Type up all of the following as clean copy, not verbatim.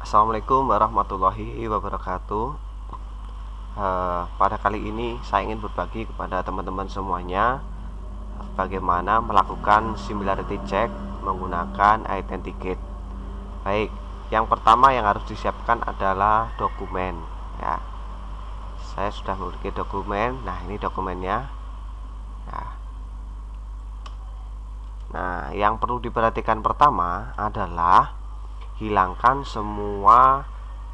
Assalamualaikum warahmatullahi wabarakatuh. Pada kali ini saya ingin berbagi kepada teman-teman semuanya bagaimana melakukan similarity check menggunakan Identicate. Baik, yang pertama yang harus disiapkan adalah dokumen ya. Saya sudah memiliki dokumen. Nah, ini dokumennya ya. Nah, yang perlu diperhatikan pertama adalah hilangkan semua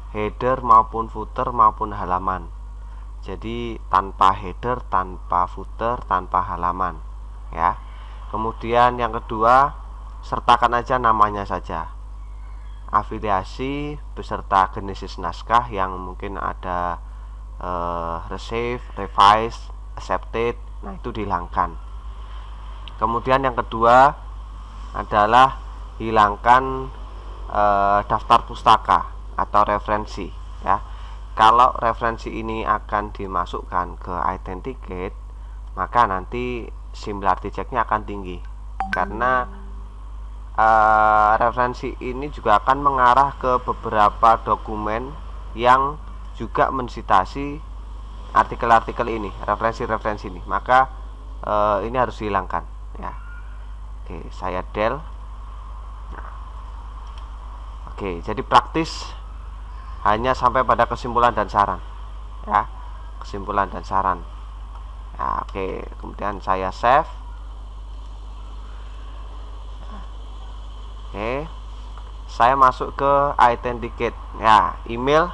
header maupun footer maupun halaman. Jadi tanpa header, tanpa footer, tanpa halaman ya. Kemudian yang kedua, sertakan aja namanya saja, afiliasi beserta genesis naskah yang mungkin ada receive, revise, accepted. Nah, itu dihilangkan. Kemudian yang kedua adalah hilangkan daftar pustaka atau referensi ya. Kalau referensi ini akan dimasukkan ke Identicate, maka nanti similarity check-nya akan tinggi karena referensi ini juga akan mengarah ke beberapa dokumen yang juga mensitasi artikel-artikel ini, referensi-referensi ini. Maka ini harus dihilangkan ya. Oke, saya del. Oke, jadi praktis hanya sampai pada kesimpulan dan saran ya, kesimpulan dan saran ya. Oke, kemudian saya save. Oke, saya masuk ke Identicate ya, email.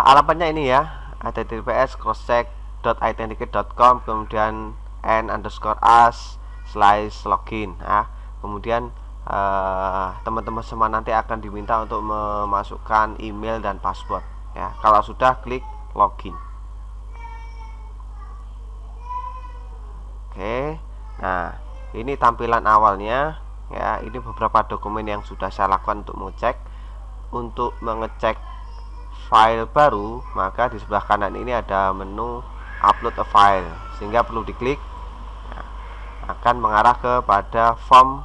Alamatnya ini ya, https://identicate.com, kemudian n_us/login ya. Kemudian teman-teman semua nanti akan diminta untuk memasukkan email dan password ya. Kalau sudah, klik login. Oke, nah ini tampilan awalnya ya. Ini beberapa dokumen yang sudah saya lakukan untuk mengecek. Untuk mengecek file baru, maka di sebelah kanan ini ada menu upload a file, sehingga perlu diklik. Nah, akan mengarah kepada form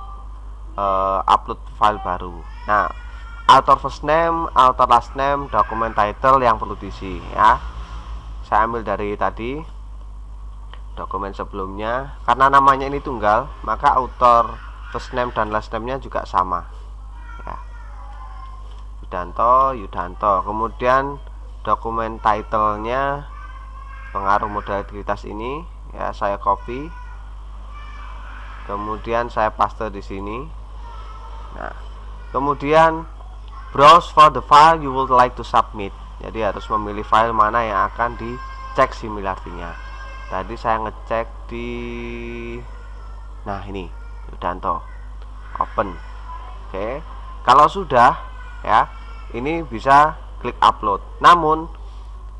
upload file baru. Nah, author first name, author last name, dokumen title yang perlu diisi ya. Saya ambil dari tadi dokumen sebelumnya. Karena namanya ini tunggal, maka author first name dan last name-nya juga sama ya. Yudanto. Kemudian dokumen title-nya pengaruh modalitas ini ya, saya copy. Kemudian saya paste di sini. Nah, kemudian browse for the file you would like to submit. Jadi harus memilih file mana yang akan dicek similarity-nya. Tadi saya ngecek di, nah ini Yudanto, open. Oke, kalau sudah ya, ini bisa klik upload. Namun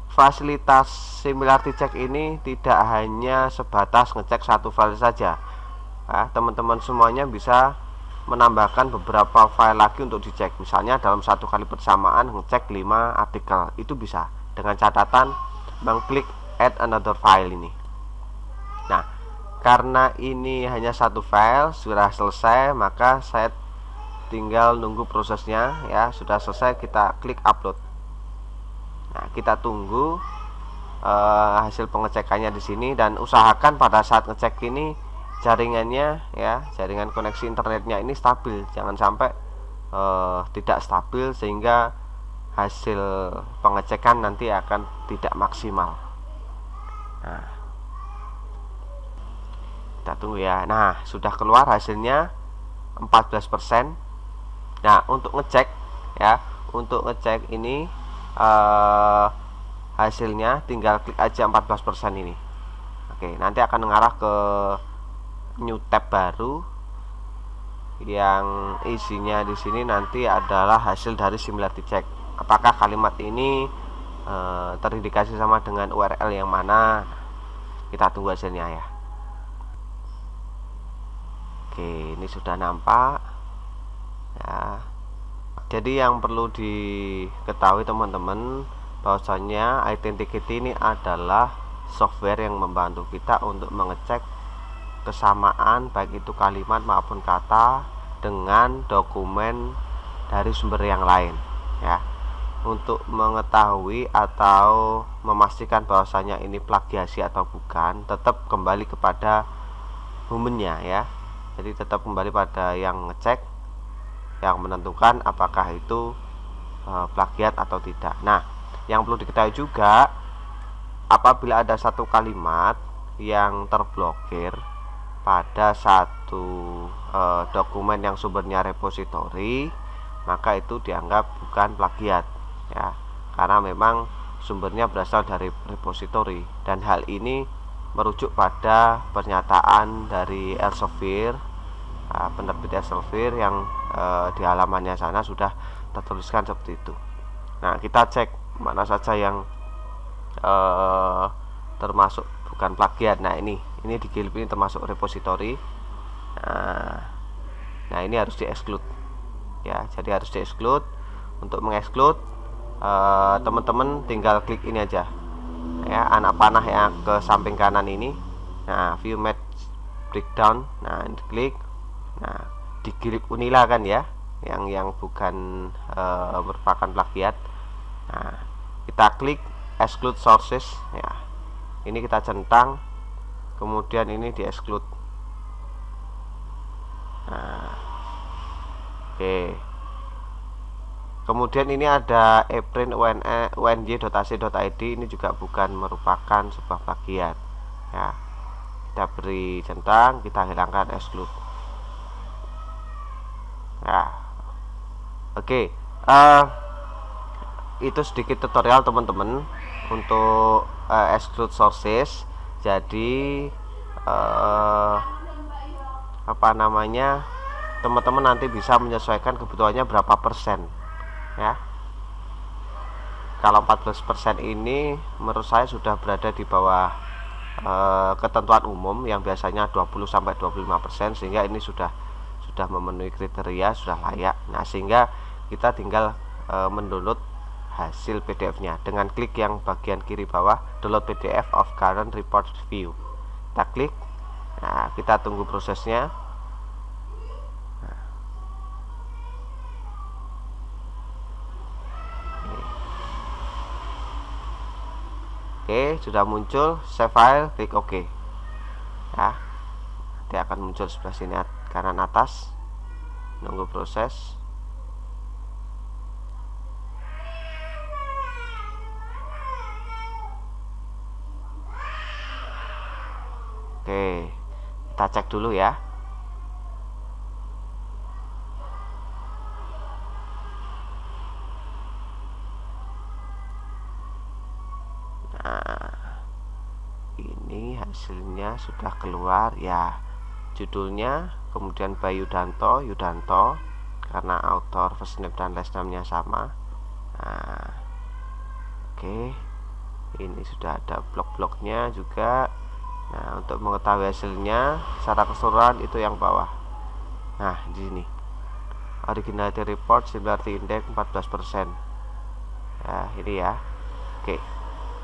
fasilitas similarity check ini tidak hanya sebatas ngecek satu file saja ya, teman-teman semuanya bisa menambahkan beberapa file lagi untuk dicek. Misalnya dalam satu kali bersamaan ngecek 5 artikel, itu bisa dengan catatan mengklik add another file ini. Nah, karena ini hanya satu file sudah selesai, maka saya tinggal nunggu prosesnya ya. Sudah selesai, kita klik upload. Nah, kita tunggu hasil pengecekannya di sini, dan usahakan pada saat ngecek ini jaringannya ya, jaringan koneksi internetnya ini stabil. Jangan sampai tidak stabil sehingga hasil pengecekan nanti akan tidak maksimal. Nah, kita tunggu ya. Nah, sudah keluar hasilnya 14%. Nah, untuk ngecek ya, untuk ngecek ini hasilnya tinggal klik aja 14% ini. Oke, nanti akan mengarah ke new tab baru yang isinya di sini nanti adalah hasil dari similarity check. Apakah kalimat ini terindikasi sama dengan URL yang mana? Kita tunggu hasilnya ya. Oke, ini sudah nampak ya. Jadi yang perlu diketahui teman-teman, bahwasanya Identicate ini adalah software yang membantu kita untuk mengecek kesamaan baik itu kalimat maupun kata dengan dokumen dari sumber yang lain ya. Untuk mengetahui atau memastikan bahwasanya ini plagiasi atau bukan, tetap kembali kepada humannya ya. Jadi tetap kembali pada yang ngecek, yang menentukan apakah itu plagiat atau tidak. Nah, yang perlu diketahui juga, apabila ada satu kalimat yang terblokir pada satu dokumen yang sumbernya repositori, maka itu dianggap bukan plagiat ya, karena memang sumbernya berasal dari repositori. Dan hal ini merujuk pada pernyataan dari Elsevier, penerbit Elsevier, yang di halamannya sana sudah tertuliskan seperti itu. Nah, kita cek mana saja yang termasuk bukan plagiat. Nah, ini di GitLab ini termasuk repositori. Nah, ini harus di exclude ya, jadi harus di exclude. Untuk mengexclude, teman-teman tinggal klik ini aja ya, anak panah yang ke samping kanan ini. Nah, view match breakdown, nah ini klik. Nah, di GitLab Unila kan ya, yang bukan merupakan plagiat. Nah, kita klik exclude sources ya, ini kita centang, kemudian ini di exclude. Nah, oke. Kemudian ini ada eprint unj.ac.id, ini juga bukan merupakan sebuah plagiat ya. Kita beri centang, kita hilangkan exclude ya. Oke, itu sedikit tutorial teman-teman untuk exclude sources. Jadi teman-teman nanti bisa menyesuaikan kebutuhannya berapa persen ya. Kalau 14% ini menurut saya sudah berada di bawah ketentuan umum yang biasanya 20-25%, sehingga ini sudah memenuhi kriteria, sudah layak. Nah, sehingga kita tinggal mendownload hasil PDF-nya dengan klik yang bagian kiri bawah, download PDF of current report view. Kita klik. Nah, kita tunggu prosesnya. Oke, sudah muncul, save file, klik OK ya. Nanti akan muncul sebelah sini kanan atas, nunggu proses. Oke, kita cek dulu ya. Nah, ini hasilnya sudah keluar ya, judulnya, kemudian by Yudanto karena author, first name dan last name-nya sama. Nah, oke, ini sudah ada blok-bloknya juga. Nah, untuk mengetahui hasilnya secara keseluruhan itu yang bawah. Nah, di sini originality report similarity index 14% ya, ini ya.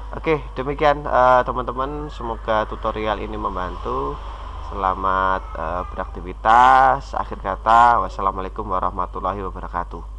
Oke, demikian teman-teman, semoga tutorial ini membantu. Selamat beraktivitas. Akhir kata, wassalamualaikum warahmatullahi wabarakatuh.